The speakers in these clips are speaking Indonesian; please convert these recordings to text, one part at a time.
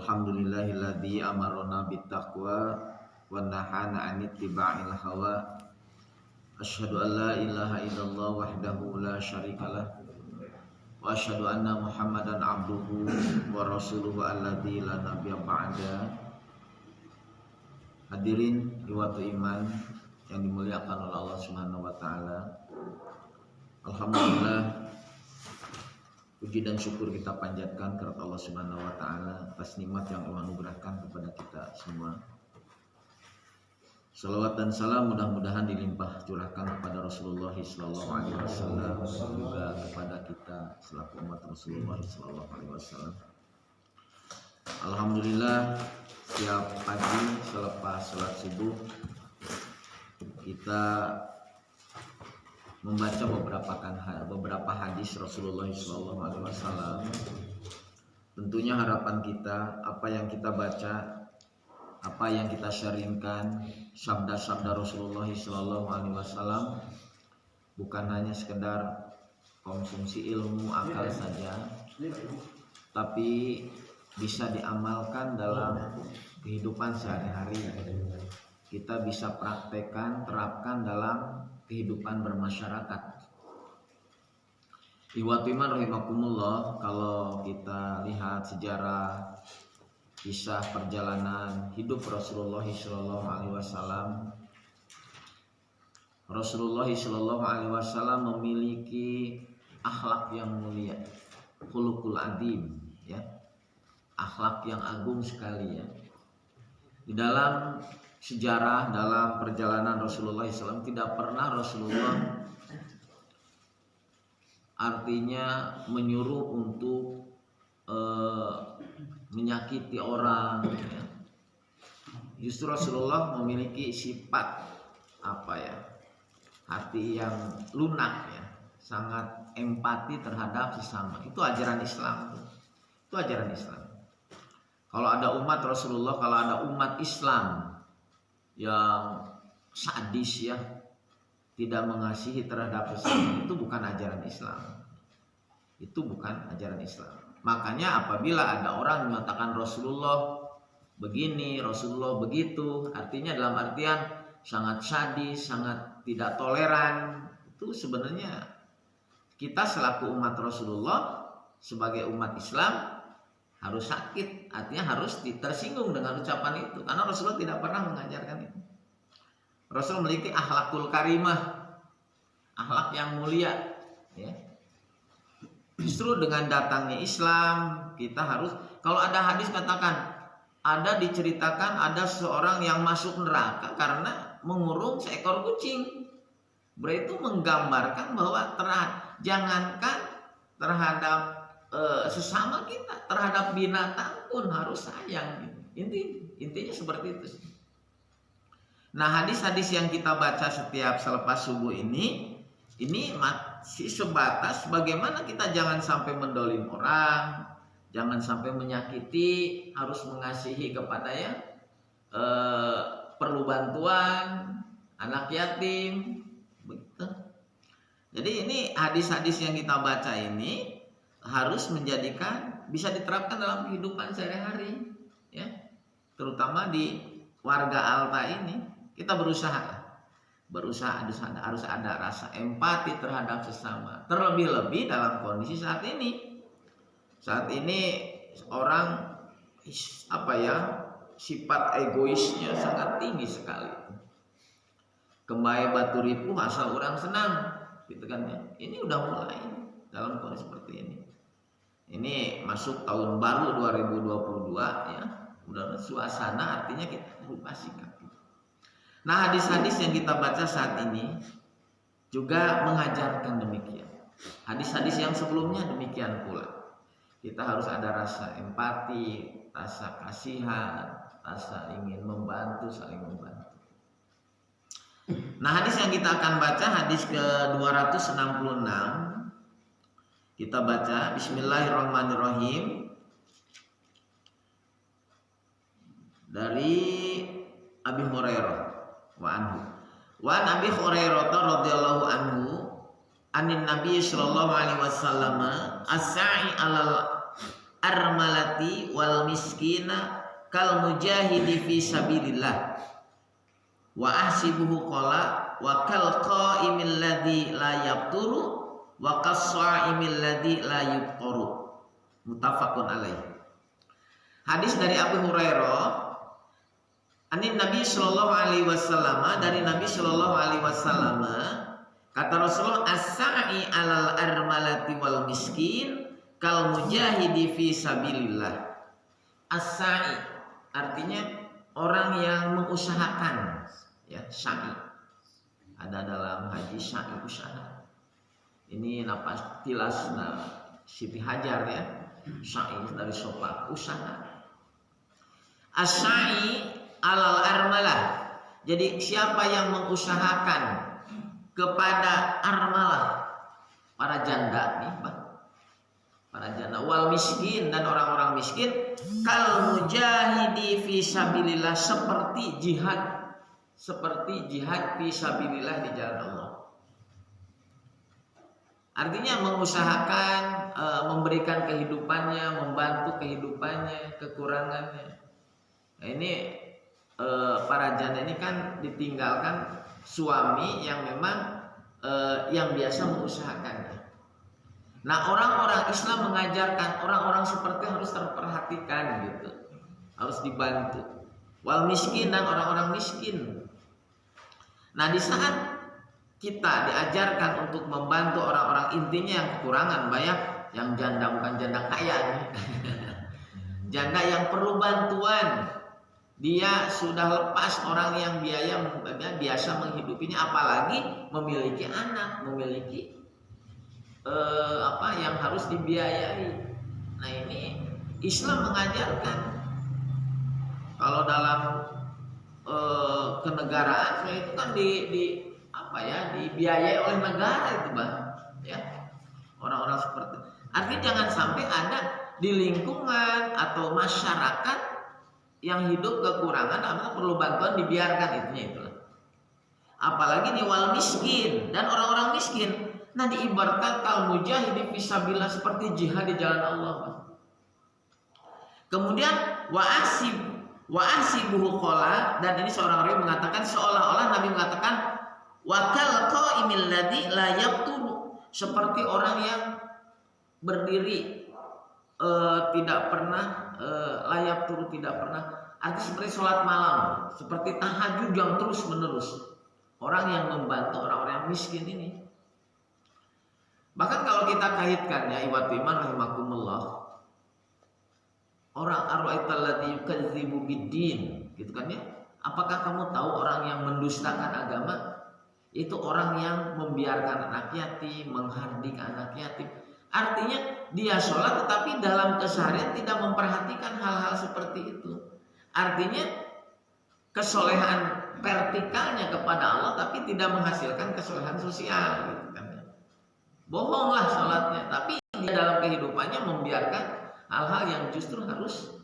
Alhamdulillahilladzi amarona bittaqwa wa nahana 'anit tiba'il hawa. Asyhadu an la ilaha illallah wahdahu la syarikalah wa asyhadu anna Muhammadan abduhu wa rasuluhu alladzi la nabiyya ba'da. Hadirin iwatu iman yang dimuliakan oleh Allah Subhanahu wa taala. Alhamdulillah, puji dan syukur kita panjatkan kepada Allah Subhanahu wa taala atas nikmat yang Allah anugerahkan kepada kita semua. Salawat dan salam mudah-mudahan dilimpah curahkan kepada Rasulullah sallallahu alaihi wasallam, juga kepada kita selaku umat Rasulullah sallallahu alaihi wasallam. Alhamdulillah, setiap pagi selepas salat subuh kita membaca beberapa hadis Rasulullah SAW. Tentunya harapan kita, apa yang kita baca, apa yang kita sharingkan, sabda-sabda Rasulullah SAW bukan hanya sekedar konsumsi ilmu akal saja, tapi bisa diamalkan dalam kehidupan sehari-hari. Kita bisa praktekkan, terapkan dalam kehidupan bermasyarakat. Ikhwati iman rahimakumullah, kalau kita lihat sejarah kisah perjalanan hidup Rasulullah sallallahu alaihi wasallam, Rasulullah sallallahu alaihi wasallam memiliki akhlak yang mulia, khuluqul adim, ya. Akhlak yang agung sekali, ya. Di dalam sejarah, dalam perjalanan Rasulullah SAW, tidak pernah Rasulullah artinya menyuruh untuk menyakiti orang, ya. Justru Rasulullah memiliki sifat hati yang lunak, ya, sangat empati terhadap sesama. Itu ajaran Islam. Itu ajaran Islam. Kalau ada umat Rasulullah, kalau ada umat Islam yang sadis, ya, tidak mengasihi terhadap sesama, itu bukan ajaran Islam. Itu bukan ajaran Islam. Makanya apabila ada orang mengatakan Rasulullah begini, Rasulullah begitu, artinya dalam artian sangat sadis, sangat tidak toleran, itu sebenarnya kita selaku umat Rasulullah, sebagai umat Islam harus sakit, artinya harus tersinggung dengan ucapan itu, karena Rasulullah tidak pernah mengajarkan itu. Rasul memiliki akhlakul karimah, akhlak yang mulia, ya. Justru dengan datangnya Islam, kita harus, kalau ada hadis katakan, ada diceritakan ada seorang yang masuk neraka karena mengurung seekor kucing. Berarti itu menggambarkan bahwa jangankan terhadap sesama kita, terhadap binatang pun harus sayang. Intinya seperti itu. Nah, hadis-hadis yang kita baca setiap selepas subuh ini masih sebatas bagaimana kita jangan sampai mendolim orang, jangan sampai menyakiti, harus mengasihi kepada yang perlu bantuan, anak yatim, begitu. Jadi ini hadis-hadis yang kita baca ini harus menjadikan, bisa diterapkan dalam kehidupan sehari-hari, ya. Terutama di warga Alta ini, kita harus ada rasa empati terhadap sesama. Terlebih-lebih dalam kondisi saat ini. Saat ini orang sifat egoisnya sangat tinggi sekali. Kembali batu ripuh asal orang senang, gitu kan, ya. Ini udah mulai dalam kondisi seperti ini. Ini masuk tahun baru 2022, ya. Udah suasana, artinya kita berubah sikap. Nah, hadis-hadis yang kita baca saat ini juga mengajarkan demikian. Hadis-hadis yang sebelumnya demikian pula. Kita harus ada rasa empati, rasa kasihan, rasa ingin membantu, saling membantu. Nah, hadis yang kita akan baca hadis ke-266. Kita baca Bismillahirrahmanirrahim dari Abi Hurairah wa anhu. Wa an Abi Hurairah radhiyallahu anhu anin Nabi sallallahu alaihi wasallam as-sa'i armalati wal miskina kal mujahidi fi sabilillah wa ahsibuhu qala wa kal qaimil ladzi la yaqturu wa qas-sha'imil ladzi la yuqtaru. Muttafaqun alaih. Hadis dari Abu Hurairah anin Nabi sallallahu alaihi wasallam, dari Nabi sallallahu alaihi wasallam, kata Rasulullah, as-sa'i 'alal armalati wal miskin kal mujahidi fi sabilillah. As-sa'i artinya orang yang mengusahakan, ya, sa'i. Ada dalam haji sa'i usaha. Ini napas tilas Siti Hajar, ya. Sa'i dari sopan usaha. As-sa'i 'alal armalah. Jadi siapa yang mengusahakan kepada armalah, para janda nih, para janda, wal miskin, dan orang-orang miskin, kal mujahidi fi sabilillah, seperti jihad fi sabilillah, di jalan Allah. Artinya mengusahakan, memberikan kehidupannya, membantu kehidupannya, kekurangannya. Nah, ini para janda ini kan ditinggalkan suami yang memang yang biasa mengusahakannya. Nah, orang-orang Islam mengajarkan orang-orang seperti harus terperhatikan, gitu, harus dibantu. Wal miskin, dan orang-orang miskin. Nah, di saat kita diajarkan untuk membantu orang-orang, intinya yang kekurangan banyak, yang janda, bukan janda kaya nih. Janda yang perlu bantuan. Dia sudah lepas orang yang biasa menghidupinya, apalagi memiliki anak, memiliki yang harus dibiayai. Nah, ini Islam mengajarkan. Kalau dalam kenegaraan itu kan dibiayai oleh negara itu, Bang, ya. Orang-orang seperti, artinya jangan sampai ada di lingkungan atau masyarakat yang hidup kekurangan, atau perlu bantuan, dibiarkan, itulah. Apalagi di wal miskin, dan orang-orang miskin. Nah, diibaratkan kal mujahidi fisabilillah, seperti jihad di jalan Allah. Kemudian wa asibuhu qala, dan ini seorang rawi mengatakan, seolah-olah Nabi mengatakan wa kal qaimil ladzi la yaqturu, seperti orang yang berdiri tidak pernah layak turun, tidak pernah, artinya seperti sholat malam, seperti tahajud yang terus menerus. Orang yang membantu orang-orang yang miskin ini. Bahkan kalau kita kaitkan, ya, iwat iman rahimakumullah, orang arwaital ladzi yukadzibu biddin, gitu kan, ya. Apakah kamu tahu orang yang mendustakan agama? Itu orang yang membiarkan anak yatim, menghardik anak yatim. Artinya dia sholat tetapi dalam keseharian tidak memperhatikan hal-hal seperti itu. Artinya kesolehan vertikalnya kepada Allah tapi tidak menghasilkan kesolehan sosial, gitu kan. Bohonglah sholatnya, tapi dia dalam kehidupannya membiarkan hal-hal yang justru harus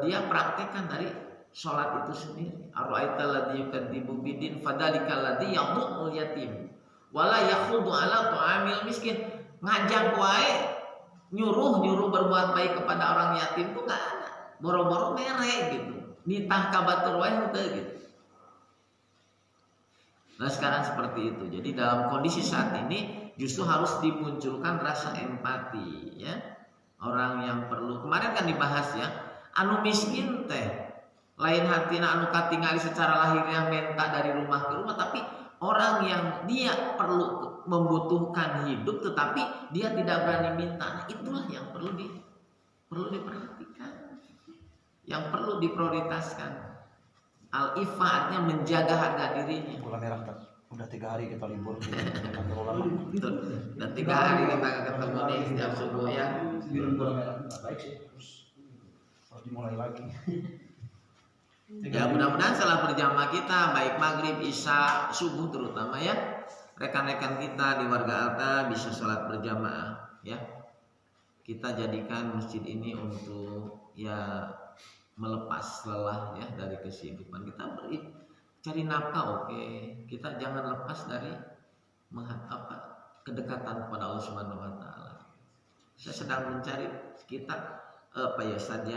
dia praktekkan dari sholat itu sendiri. Ara'aital ladzi yukadzibu biddin fadzalikal ladzi yadhu'ul yatim wala yakhudu ala ta'amil miskin. Ngajak wae, nyuruh berbuat baik kepada orang yatim tuh nggak ada, boro-boro mere, gitu, nitah kabatur wae henteu, gitu. Nah, sekarang seperti itu. Jadi dalam kondisi saat ini justru harus dimunculkan rasa empati, ya. Orang yang perlu, kemarin kan dibahas, ya, anu miskin teh lain hatina anu katingali secara lahiriah menta dari rumah ke rumah, tapi orang yang dia perlu, membutuhkan hidup tetapi dia tidak berani minta. Nah, itulah yang perlu diperhatikan, yang perlu diprioritaskan. Al-ifa artinya menjaga harga dirinya. Bulan merah kan udah 3 hari kita libur di kantor ulama. Betul. Dan 3 hari kita ketemu nih setiap subuh, ya. Bulan merah baik sih, harus dimulai lagi. Ya, mudah-mudahan setelah berjamaah kita, baik maghrib, isya, subuh terutama, ya, rekan-rekan kita di warga Alta bisa sholat berjamaah, ya. Kita jadikan masjid ini untuk, ya, melepas lelah, ya, dari kesibukan kita, cari nafkah, oke. Kita jangan lepas dari kedekatan kepada Allah Subhanahu wa taala. Saya sedang mencari kita apa ya saja.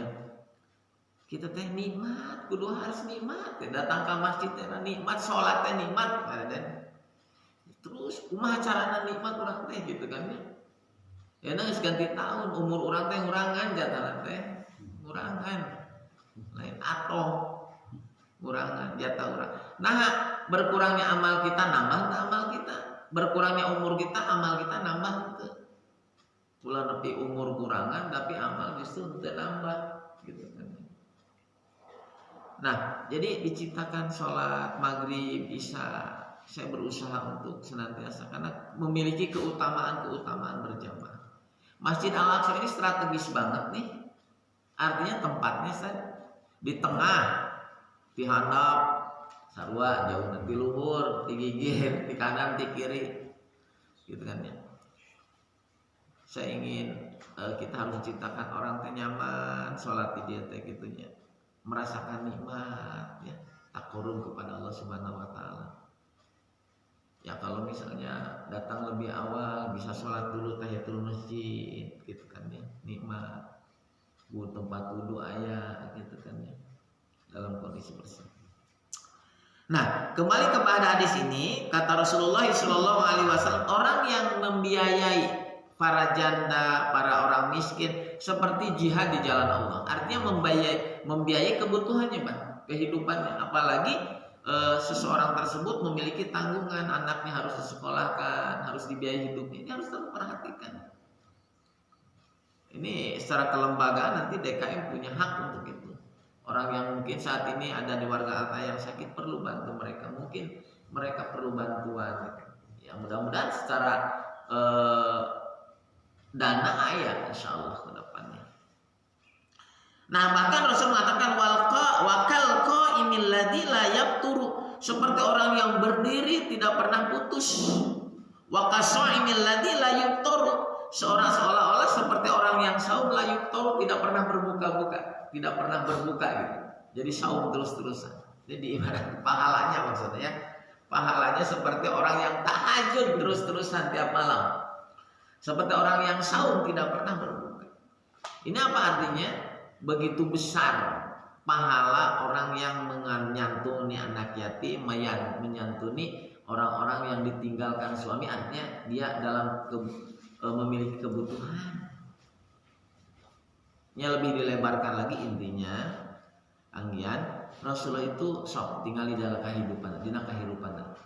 Kita teh nikmat, kudu harus nikmat. Datang ke masjid teh nikmat, sholat teh nikmat, dan terus kumaha carana nikmat urang teh gitu kan ya. Ya geus ganti tahun, umur urang teh ngurangan jatah teh. Ngurangan. Lain atoh. Ngurangan jatah urang. Nah, berkurangnya amal kita nambah amal kita. Berkurangnya umur kita, amal kita nambah gitu. Ulah nepi umur kurangan tapi amal justru teu nambah gitu kan. Nah, jadi diciptakan sholat maghrib, isya. Saya berusaha untuk senantiasa karena memiliki keutamaan berjamaah. Masjid Al-Aqsa ini strategis banget nih. Artinya tempatnya di tengah, di handap, sarua jauh nanti luhur, di gigir, di kanan, di kiri, gitu kan ya. Saya ingin kita harus menciptakan orang teh nyaman, sholat di dia teh gitunya, merasakan nikmat, ya, takurun kepada Allah Subhanahu Wa Taala. Ya kalau misalnya datang lebih awal bisa sholat dulu tahiyatul masjid gitu kan ya, nikmat. Tempat wudhu ayah gitu kan ya, dalam kondisi bersih. Nah, kembali kepada hadis ini, kata Rasulullah SAW, orang yang membiayai para janda, para orang miskin seperti jihad di jalan Allah. Artinya membiayai kebutuhannya, Bang, kehidupannya. Apalagi seseorang tersebut memiliki tanggungan, anaknya harus disekolahkan, harus dibiayai hidupnya, ini harus terus perhatikan. Ini secara kelembagaan nanti DKM punya hak untuk itu. Orang yang mungkin saat ini ada di warga Alta yang sakit perlu bantu mereka, mungkin mereka perlu bantuan. Ya mudah-mudahan secara dana ayat insya Allah ke depannya. Nah bahkan Rasul mengatakan wakal qaimil ladzi la yabturu, seperti orang yang berdiri tidak pernah putus. Waqasaimil ladzi la yuftaru, seolah-olah seperti orang yang saum la yuftaru, tidak pernah berbuka-buka, tidak pernah berbuka gitu. Jadi saum terus-terusan. Jadi ibarat pahalanya maksudnya, pahalanya seperti orang yang tahajud terus-terusan tiap malam. Seperti orang yang saum tidak pernah berbuka. Ini apa artinya? Begitu besar pahala orang yang menyantuni anak yatim, menyantuni orang-orang yang ditinggalkan suami, artinya dia dalam memiliki kebutuhan. Ini lebih dilebarkan lagi intinya, anggian Rasulullah itu sok tinggal di dalam kehidupan,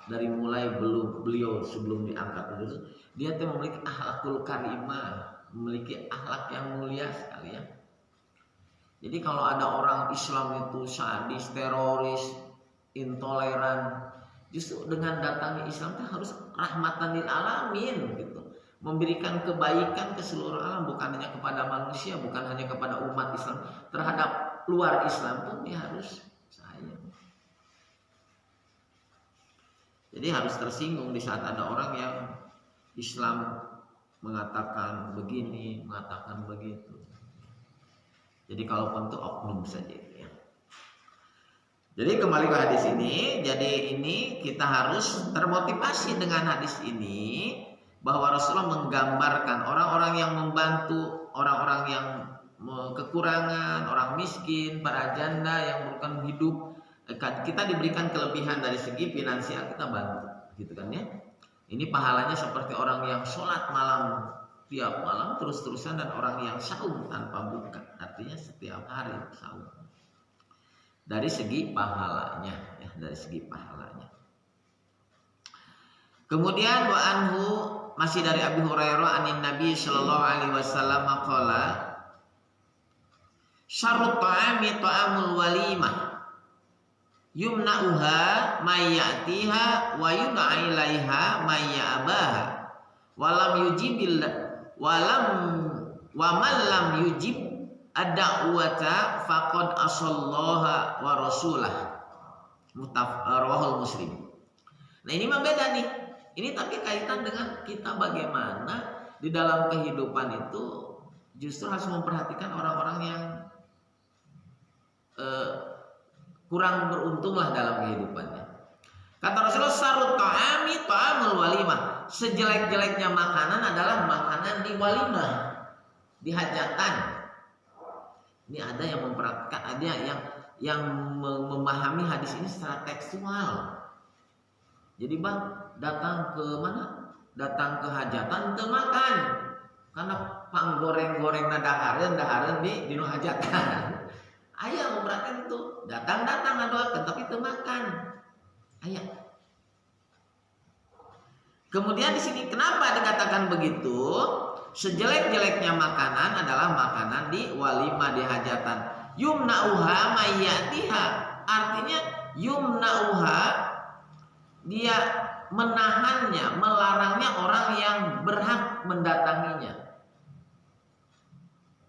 dari mulai beliau sebelum diangkat itu, dia tuh memiliki akhlakul karimah, memiliki akhlak yang mulia sekali ya. Jadi kalau ada orang Islam itu sadis, teroris, intoleran, justru dengan datangnya Islam itu harus rahmatan lil alamin gitu, memberikan kebaikan ke seluruh alam, bukan hanya kepada manusia, bukan hanya kepada umat Islam, terhadap luar Islam pun dia harus sayang. Jadi harus tersinggung di saat ada orang yang Islam mengatakan begini, mengatakan begitu. Jadi kalaupun itu oknum saja itu ya. Jadi kembali ke hadis ini, jadi ini kita harus termotivasi dengan hadis ini bahwa Rasulullah menggambarkan orang-orang yang membantu orang-orang yang kekurangan, orang miskin, para janda yang memerlukan hidup. Kita diberikan kelebihan dari segi finansial, kita bantu, gitu kan ya. Ini pahalanya seperti orang yang sholat malam tiap malam terus-terusan dan orang yang saum tanpa buka, artinya setiap hari saum. Dari segi pahalanya, ya, dari segi pahalanya. Kemudian wa anhu, masih dari Abi Hurairah anin Nabi sallallahu alaihi wasallam qala syarrut ta'ami ta'amul walimah yumna'uha may ya'tiha wa yud'a ilaiha may ya'baha walam yujibil wa man lam yujib ad-da'wata faqad asallaha wa rasulah. Rawahul Muslim. Nah ini mah beda nih. Ini tapi kaitan dengan kita bagaimana di dalam kehidupan itu justru harus memperhatikan orang-orang yang kurang beruntung lah dalam kehidupannya. Kata Rasulullah, sarut ta'amul walimah. Sejelek-jeleknya makanan adalah makanan di walimah. di hajatan. Ini ada yang memperhatikan, ada yang memahami hadis ini secara tekstual. Jadi bang datang ke mana? Datang ke hajatan teu makan. Karena panggoreng-goreng dahareun di dinu hajatan. Aya memperhatikan itu. Datang ngadoakeun tapi teu makan. Aya. Kemudian di sini kenapa dikatakan begitu? Sejelek-jeleknya makanan adalah makanan di walimah, di hajatan. Yumna'uha mayyatiha. Artinya yumna'uha, dia menahannya, melarangnya orang yang berhak mendatanginya.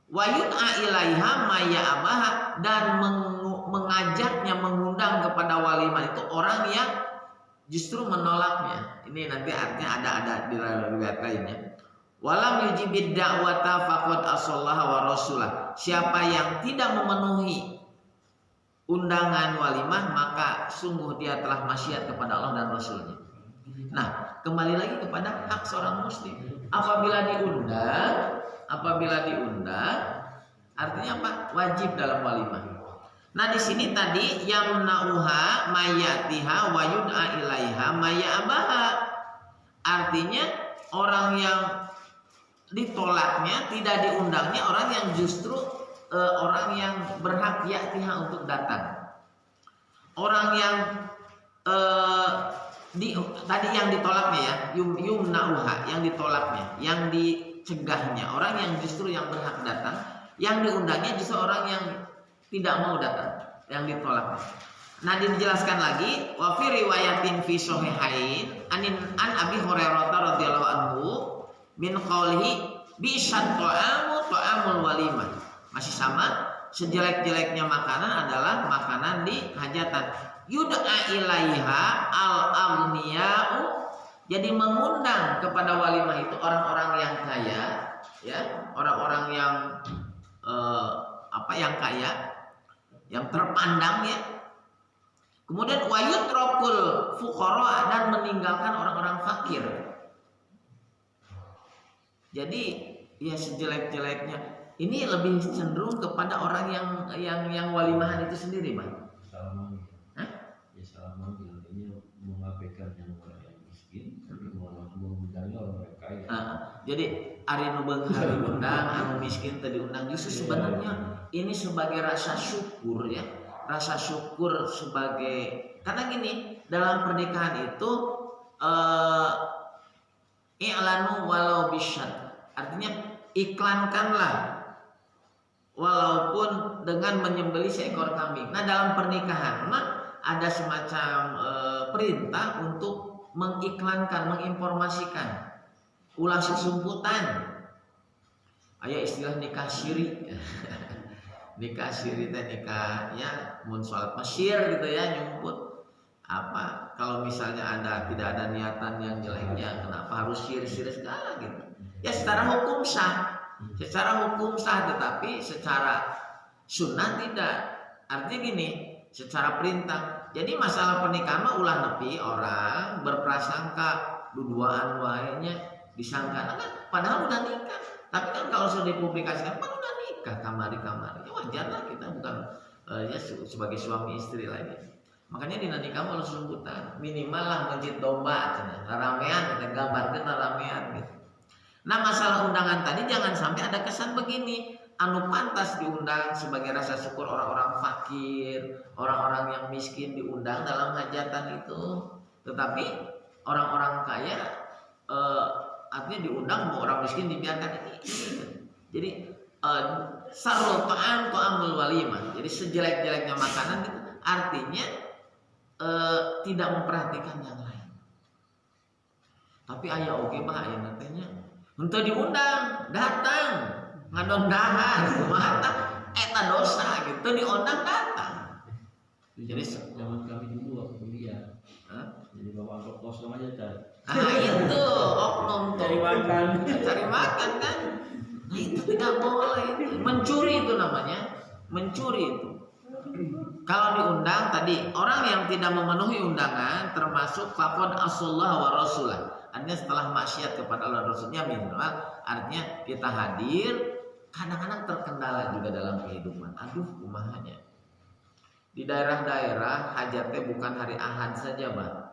Wa yun'a ilaiha mayya'abaha, dan mengajaknya, mengundang kepada walimah itu orang yang justru menolaknya. Ini nanti artinya ada di riwayat lainnya. Walam yujibid da'wata faqad asallaha wa rasulah. Siapa yang tidak memenuhi undangan walimah, maka sungguh dia telah maksiat kepada Allah dan Rasulnya. Nah, kembali lagi kepada hak seorang muslim. Apabila diundang, artinya apa? Wajib dalam walimah. Nah, di sini tadi yamna'uha mayatiha wa yud'a ilaiha maya'abaha. Artinya orang yang ditolaknya, tidak diundangnya orang yang justru orang yang berhak ya'tiha untuk datang. Orang yang tadi yang ditolaknya ya, yumna'uha, yang ditolaknya, yang dicegahnya, orang yang justru yang berhak datang, yang diundangnya justru orang yang tidak mau datang, yang ditolaknya. Nah, dijelaskan lagi, wa fi riwayatin fi sahihain an Abi Hurairah radhiyallahu anhu min qaulihi bi'sat ta'amul walimah. Masih sama, sejelek-jeleknya makanan adalah makanan di hajatan. Yud'a ilaiha al-aghniya'u, jadi mengundang kepada walimah itu orang-orang yang kaya, ya, orang-orang yang yang kaya, yang terpandang ya. Kemudian wayutrokul fuqara, dan meninggalkan orang-orang fakir. Jadi ya sejelek-jeleknya ini lebih cenderung kepada orang yang walimahan itu sendiri, Bang. Salah manggil. Ya salah manggil. Ini mengabaikan yang orang yang miskin, tapi mengundangnya orang yang kaya. Jadi ari nu beunghar diundang, anu miskin teu diundang, justru sebenarnya ini sebagai rasa syukur ya. Rasa syukur sebagai, karena gini, dalam pernikahan itu i'lanu walau bisyad, artinya iklankanlah walaupun dengan menyembelih seekor kambing. Nah, dalam pernikahan ada semacam perintah untuk mengiklankan, menginformasikan, ulah sesumputan. Aya istilah nikah syiri. Nikah syiri teh nikah ya mun salat Mesir gitu ya, nyumput. Apa kalau misalnya tidak ada niatan yang jeleknya, kenapa harus syiri-syiri segala gitu? Ya secara hukum sah, tetapi secara sunnah tidak. Artinya gini, secara perintah. Jadi masalah pernikahan mah ulah nepi orang berprasangka duduaan wae nya disangka kan padahal udah nikah. Tapi kan kalau sudah dipublikasikan kan udah nikah kamari. Ya wajar lah, kita bukan ya sebagai suami istri lagi. Makanya di nikah harus sebutan minimal lah masjid domba cenah ramean, kita gambarkeun ramean gitu. Nah, masalah undangan tadi jangan sampai ada kesan begini, anu pantas diundang sebagai rasa syukur orang-orang fakir, orang-orang yang miskin diundang dalam hajatan itu. Tetapi orang-orang kaya artinya diundang, mau orang miskin dibiarkan ini. Jadi sarul ta'amul walimah. Jadi sejelek-jeleknya makanan itu artinya tidak memperhatikan yang lain. Tapi aya oge mah aya nantinya henteu diundang, datang ngadondahan, kumaha eta dosa gitu, diundang datang. Jadi zaman kami dulu waktu kuliah, jadi bawa amplop kosong aja kan. Itu oknum Cari makan kan. Nah, itu tidak boleh. Mencuri itu namanya, mencuri itu. Kalau diundang tadi orang yang tidak memenuhi undangan termasuk faqad asallahu wa rasulah. Artinya setelah maksiat kepada Allah dan Rasulnya minimal, artinya kita hadir kadang-kadang terkendala juga dalam kehidupan. Aduh, kumahanya. Di daerah-daerah hajatnya bukan hari Ahad saja, Bang.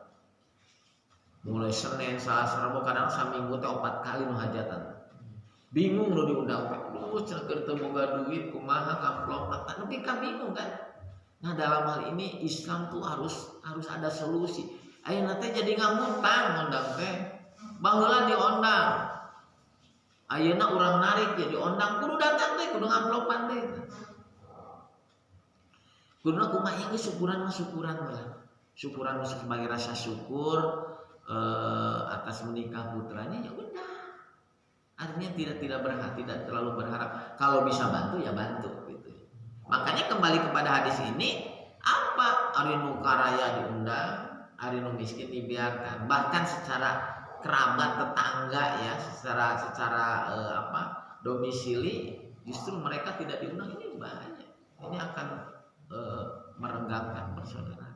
Mulai Senin, Selasa, Rabu, kadang saminggu teh 4 kali nu hajatan. Bingung nu diundang, aduh cenah keur teu boga duit kumaha ngamplop, tapi kan bingung kan. Nah, dalam hal ini Islam tuh harus ada solusi. Ayeuna teh jadi ngangutang ngundang teh. Baheula diondang. Ayeuna urang narik jadi ondang kudu datang teh, kudu ngamplopan teh. Kuduna kumaha ieu syukuran lah. Syukuran sebagai rasa syukur atas menikah putranya, ya udah. Artinya tidak terlalu berharap. Kalau bisa bantu ya bantu gitu. Makanya kembali kepada hadis ini, apa ari nu karaya diundang, ari nu miskin dibiarkan. Bahkan secara kerabat tetangga ya, secara domisili justru mereka tidak diundang, ini bahaya. Ini akan merenggangkan persaudaraan.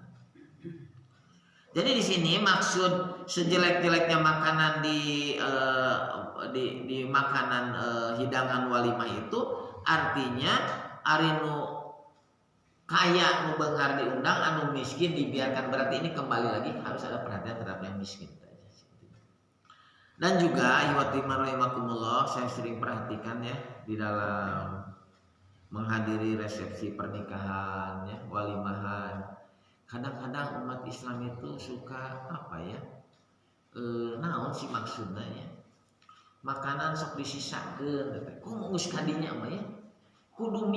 Jadi di sini maksud sejelek-jeleknya makanan di makanan hidangan walimah itu artinya ari nu kaya nu beunghar diundang, anu miskin dibiarkan. Berarti ini kembali lagi harus ada perhatian terhadap yang miskin. Dan juga ihwatiman rahimakumullah, saya sering perhatikan ya di dalam menghadiri resepsi pernikahan ya, walimahan. Kadang-kadang umat Islam itu suka naon sih maksudnya ya? Makanan sok disisakeun, kok geus kadinya mah ya? Kudu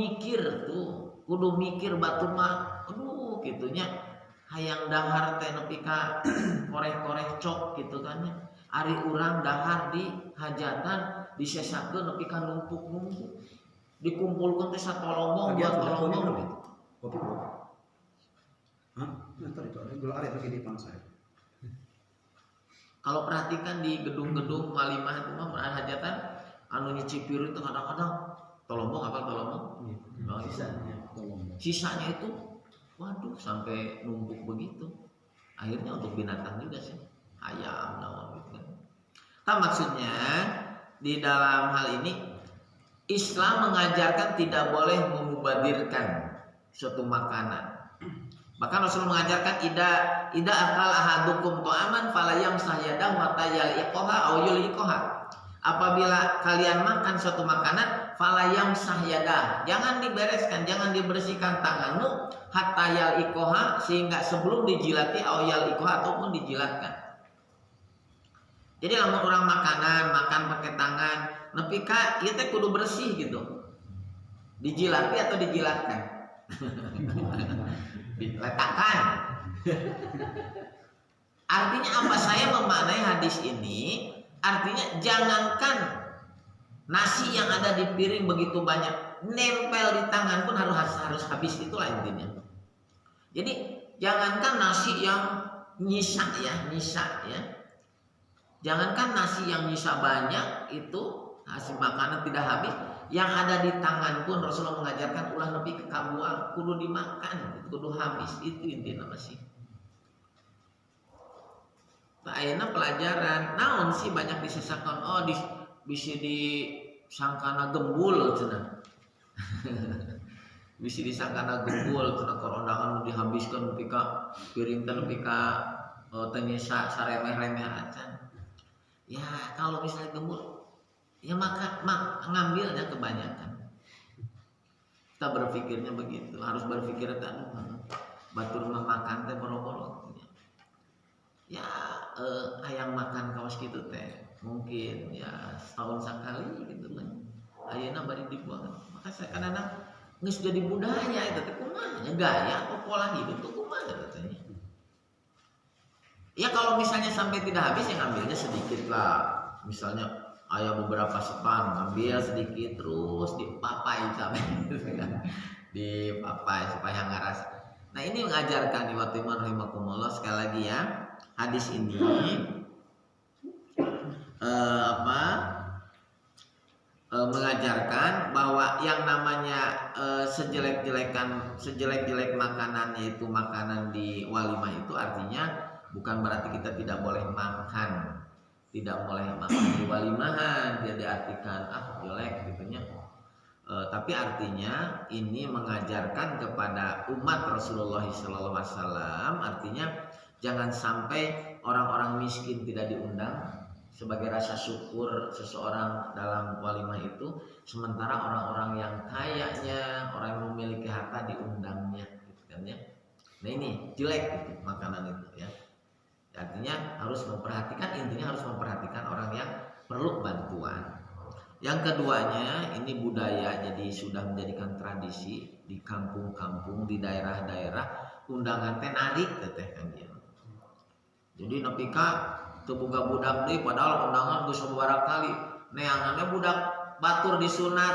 mikir batu mah, aduh gitunya. Hayang dahar teh nepi ka koreh-koreh cok gitu kan ya. Ari urang dahar di hajatan disesakeun nepi ka numpuk-numpuk. Dikumpulkan teh satolombong buat tolombong gitu. Kopi belum? Hah? Ntar itu ada gula aren lagi di depan saya. Kalau perhatikan di gedung-gedung walimah itu mah hajatan anu nyicipir itu kadang-kadang tolombong apa tolombong? Sisanya itu waduh sampai numpuk begitu. Akhirnya untuk binatang juga sih. Ayam naon gitu kan. Nah, maksudnya di dalam hal ini Islam mengajarkan tidak boleh memubadirkan suatu makanan. Bahkan Rasul mengajarkan ida akal ahadukum ta'aman fala yamsah yadahu hatta yaliqaha aw yuliqaha. Apabila kalian makan suatu makanan fala yamsah yadah, jangan dibereskan, jangan dibersihkan tanganmu hatta yaliqaha, sehingga sebelum dijilati aw yaliqaha ataupun dijilatkan. Jadi lamun orang makan pakai tangan, nepi ka ieu teh kudu bersih gitu. Dijilati atau dijilatkan? Diletakkan. Artinya apa? Saya memaknai hadis ini, artinya jangankan nasi yang ada di piring begitu banyak, nempel di tangan pun harus habis, itulah intinya. Jadi jangankan nasi yang nyisa ya. Jangankan nasi yang nyisa banyak itu hasil makanan tidak habis, yang ada di tangan pun Rasulullah mengajarkan ulah lebih ke kabuang, kudu dimakan, kudu habis. Itu intinya masih. Nah, ayeuna pelajaran naon sih banyak disesakan, bisa disangkana gembul cenah. Bisa disangkana gembul cenah korondangan dihabiskan nepi ka piring teh nepi ka teu nyisa saremeh-remeh acan. Ya kalau misalnya gembul, ya maka ngambilnya kebanyakan. Kita berpikirnya begitu, harus berpikir batur mah makan teh boro-boro. Ya hayang makan kaos gitu teh, mungkin ya setahun sekali gitu kan. Ayeuna bari dibuang. Maka saya kadang-kadang geus jadi budaya itu teh kumaha gaya atau pola hidup tuh kumaha katanya. Ya kalau misalnya sampai tidak habis ya ngambilnya sedikit lah. Misalnya ada beberapa sepan, ngambil sedikit terus dipapai sampai dipapai supaya nggak rasa. Nah ini mengajarkan di waktu rahimakumullah, sekali lagi ya, hadis ini mengajarkan bahwa yang namanya sejelek-jelek makanan, yaitu makanan di walimah itu artinya bukan berarti kita tidak boleh makan di walimahan. Dia diartikan jelek gitunya. Tapi artinya ini mengajarkan kepada umat Rasulullah SAW, artinya jangan sampai orang-orang miskin tidak diundang sebagai rasa syukur seseorang dalam walimah itu, sementara orang-orang yang kayanya, orang yang memiliki harta diundangnya, gitu kan ya. Nah ini jelek gitu, makanan itu ya. Artinya harus memperhatikan, intinya harus memperhatikan orang yang perlu bantuan. Yang keduanya ini budaya, jadi sudah menjadikan tradisi di kampung-kampung, di daerah-daerah, undangan teh narik teh kan ya. Jadi nepika teu boga budak deui padahal undangan geus sabaraha kali. Neangannya budak batur disunat.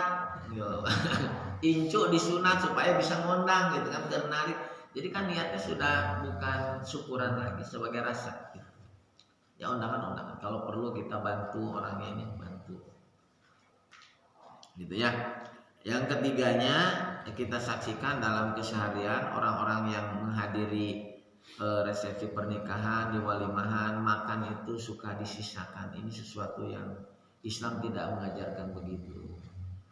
Incu disunat supaya bisa ngundang gitu kan, keur narik. Jadi kan niatnya sudah bukan syukuran lagi sebagai rasa gitu. Ya undangan-undangan kalau perlu kita bantu orangnya ini, bantu. Gitu ya. Yang ketiganya kita saksikan dalam keseharian orang-orang yang menghadiri resepsi pernikahan, di walimahan, makan itu suka disisakan. Ini sesuatu yang Islam tidak mengajarkan begitu.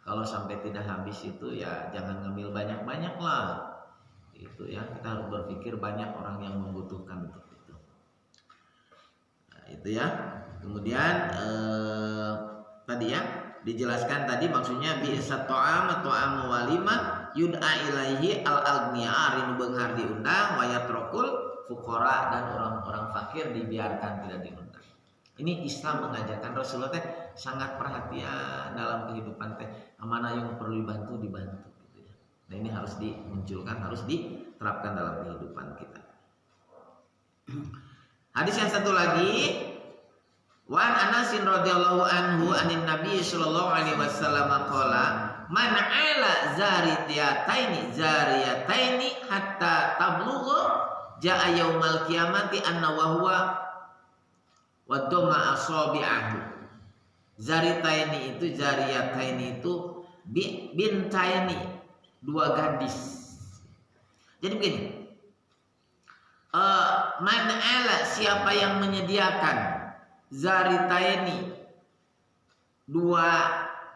Kalau sampai tidak habis itu ya jangan ngambil banyak-banyak lah. Itu ya, kita harus berpikir banyak orang yang membutuhkan untuk itu. Nah, itu ya. Kemudian tadi ya dijelaskan tadi maksudnya bi'sat ta'am walimah yud'a ilaihi al-aghniya arinu beunghar diundang wa yatrukul fuqara dan orang-orang fakir dibiarkan tidak diundang. Ini Islam mengajarkan, Rasulullah teh sangat perhatian dalam kehidupan teh, mana yang perlu dibantu gitu ya. Nah ini harus dimunculkan, harus diterapkan dalam kehidupan kita. Hadis yang satu lagi, wa an Anas radhiyallahu anhu anin Nabi sallallahu alaihi wasallam qala man ala zariyataini hatta tablugha jaa yaumal qiyamati anna wa huwa wa dhamma asabi'ahu. Zariyataini itu bintaini, dua gadis. Jadi begini, man ala, siapa yang menyediakan zaritaini, dua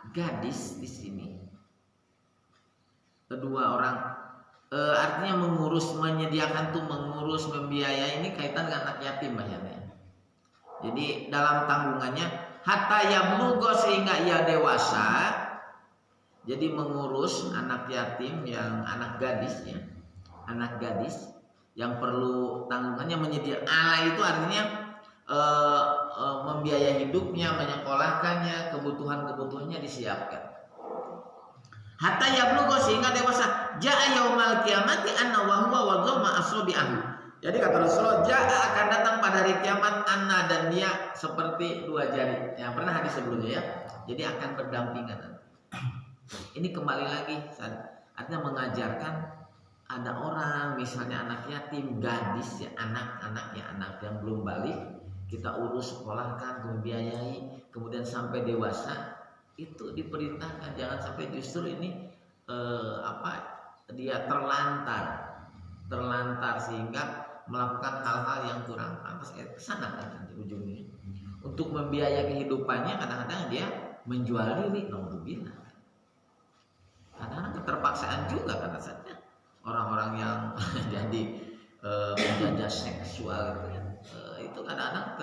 gadis di sini, kedua orang, artinya mengurus, menyediakan tuh mengurus, membiayai, ini kaitan dengan anak yatim bahayanya. Jadi dalam tanggungannya hatta yablugha, sehingga ia dewasa. Jadi mengurus anak yatim yang anak gadis ya, anak gadis yang perlu tanggungannya, menyediakan ala itu artinya membiayai hidupnya, menyekolahkannya, kebutuhannya disiapkan. Hatta yablugha, sehingga dewasa. Jaa yaumal qiyamati anna wa huwa wa dhamma asabi'ahu. Jadi kata Rasulullah, jaa akan datang pada hari kiamat anna, dan dia seperti dua jari. Yang pernah hadis sebelumnya ya. Jadi akan berdampingan. Ini kembali lagi, artinya mengajarkan ada orang misalnya anak yatim, gadis ya, anak yang belum balik, kita urus, sekolahkan, membiayai, kemudian sampai dewasa, itu diperintahkan jangan sampai justru ini dia terlantar sehingga melakukan hal-hal yang kurang pantas. Kesana kan nanti ujungnya. Untuk membiayai kehidupannya kadang-kadang dia menjual diri, naudzubillah. Kadang-kadang keterpaksaan juga karena saja orang-orang yang jadi penjajah seksual gitu ya. Itu kadang-kadang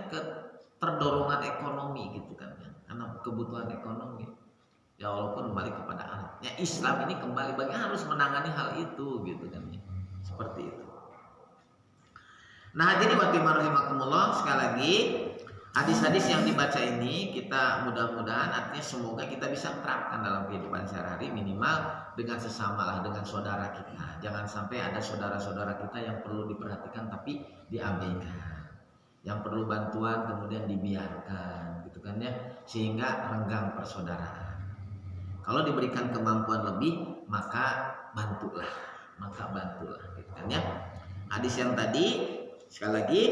keterdorongan ekonomi gitu kan ya, karena kebutuhan ekonomi ya, walaupun kembali kepada anak ya. Islam ini kembali bagaimana harus menangani hal itu gitu kan ya, seperti itu. Nah jadi watimar rahimakumullah, sekali lagi hadis-hadis yang dibaca ini kita mudah-mudahan artinya semoga kita bisa terapkan dalam kehidupan sehari-hari, minimal dengan sesama lah, dengan saudara kita. Jangan sampai ada saudara-saudara kita yang perlu diperhatikan tapi diabaikan, yang perlu bantuan kemudian dibiarkan gitu kan ya, sehingga renggang persaudaraan. Kalau diberikan kemampuan lebih maka bantulah gitu kan ya. Hadis yang tadi sekali lagi,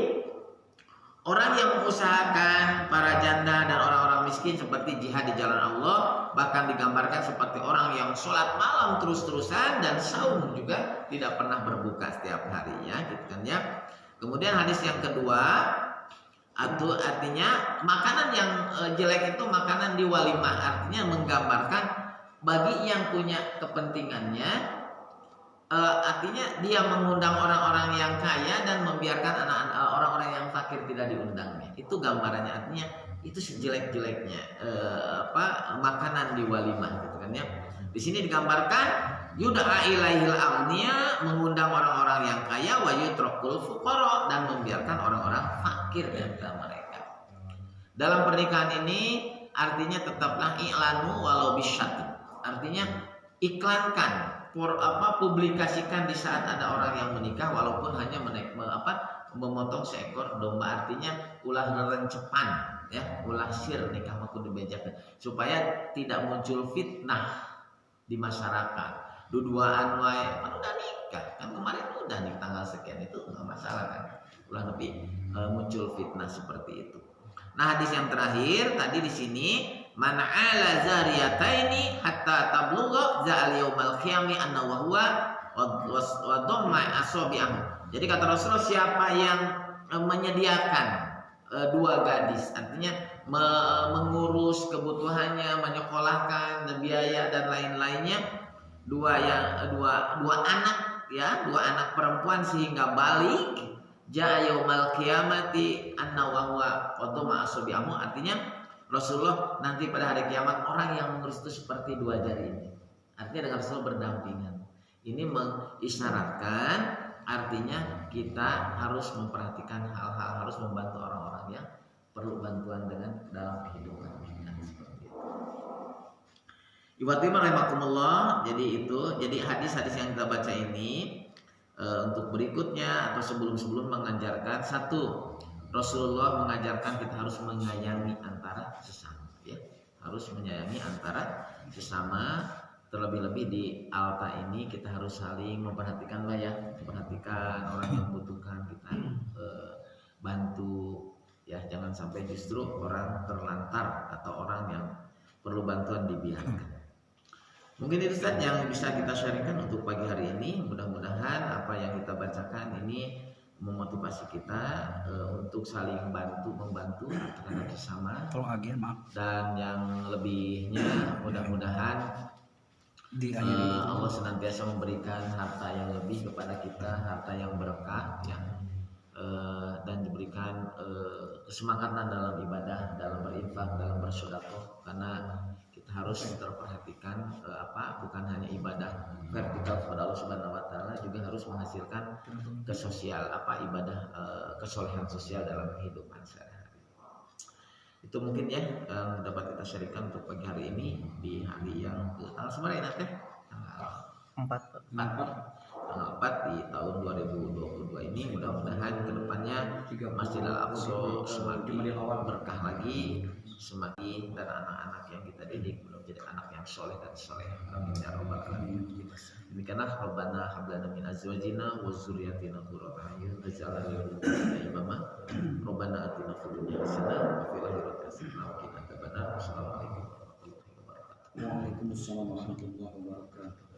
orang yang mengusahakan para janda dan orang-orang miskin seperti jihad di jalan Allah, bahkan digambarkan seperti orang yang sholat malam terus-terusan dan saum juga tidak pernah berbuka setiap harinya gitu kan ya. Kemudian hadis yang kedua, Atau artinya makanan yang jelek itu makanan di walimah, artinya menggambarkan bagi yang punya kepentingannya, artinya dia mengundang orang-orang yang kaya dan membiarkan orang-orang yang fakir tidak diundangnya. Itu gambarannya, artinya itu sejelek-jeleknya makanan di walimah gitu kan ya. Di sini digambarkan yud'a ilaihil aghniya, mengundang orang-orang yang kaya, wa yutrakul fuqara, dan membiarkan orang-orang fakir di antara mereka. Dalam pernikahan ini artinya tetaplah i'lanu walau bisyat. Artinya iklankan, publikasikan di saat ada orang yang menikah walaupun hanya memotong seekor domba, artinya ulah rencepan ya, ulah sir nikah maku dibejakan supaya tidak muncul fitnah di masyarakat. Duduaan wae udah nikah kan, kemarin udah nih tanggal sekian, itu nggak masalah kan, ulah tapi muncul fitnah seperti itu. Nah, hadis yang terakhir tadi di sini, man ala zariyataini hatta tablugha za'al yaumal qiyamah anna wa huwa wa dhamma asabi'ahu. Jadi kata Rasulullah, siapa yang menyediakan dua gadis, artinya mengurus kebutuhannya, menyekolahkan, biaya dan lain-lainnya, dua anak ya, dua anak perempuan sehingga balik, ja yaumal qiyamati anna wa huwa qadama asabi'ahu, artinya Rasulullah nanti pada hari kiamat orang yang mengurus itu seperti dua jari ini. Artinya dengan Rasulullah berdampingan. Ini mengisyaratkan artinya kita harus memperhatikan hal-hal, harus membantu orang-orang yang perlu bantuan dalam kehidupan. Seperti itu. Iwati rahimakumullah. Jadi hadis-hadis yang kita baca ini untuk berikutnya atau sebelum mengajarkan, satu, Rasulullah mengajarkan kita harus menyayangi antara sesama ya. Harus menyayangi antara sesama, terlebih-lebih di alta ini kita harus saling memperhatikan lah ya, memperhatikan orang yang membutuhkan, kita bantu ya, jangan sampai justru orang terlantar atau orang yang perlu bantuan dibiarkan. Mungkin itu Ustaz yang bisa kita sharingkan untuk pagi hari ini. Mudah-mudahan apa yang kita bacakan ini memotivasi kita untuk saling membantu terhadap sesama. Tolong agen, maaf. Dan yang lebihnya mudah-mudahan Allah senantiasa memberikan harta yang lebih kepada kita, harta yang berkah ya, dan diberikan kesemangatan dalam ibadah, dalam berinfak, dalam bersedekah, karena kita harus terperhatikan bukan hanya ibadah vertikal kepada Allah Subhanahu wa taala, juga harus menghasilkan ibadah kesolehan sosial dalam kehidupan sehari-hari. Itu mungkin ya yang dapat kita sharingkan untuk pagi hari ini di hari yang tanggal sebenarnya nanti tanggal 4 di tahun 2022 ini. Mudah-mudahan kedepannya Masjid Al-Aqsa semakin berkah lagi, semakin, dan anak-anak yang kita didik menjadi anak yang soleh dan soleh. Amin ya rabbal alamin. Demikianlah Rabbana hab lana min azwajina wa dzurriyyatina qurrata a'yun waj'alna lil muttaqina imama. Rabbana atina fid dunya hasanah wa fil akhirati hasanah wa qina adzabannar. Assalamualaikum warahmatullahi wabarakatuh. Waalaikumsalam warahmatullahi wabarakatuh.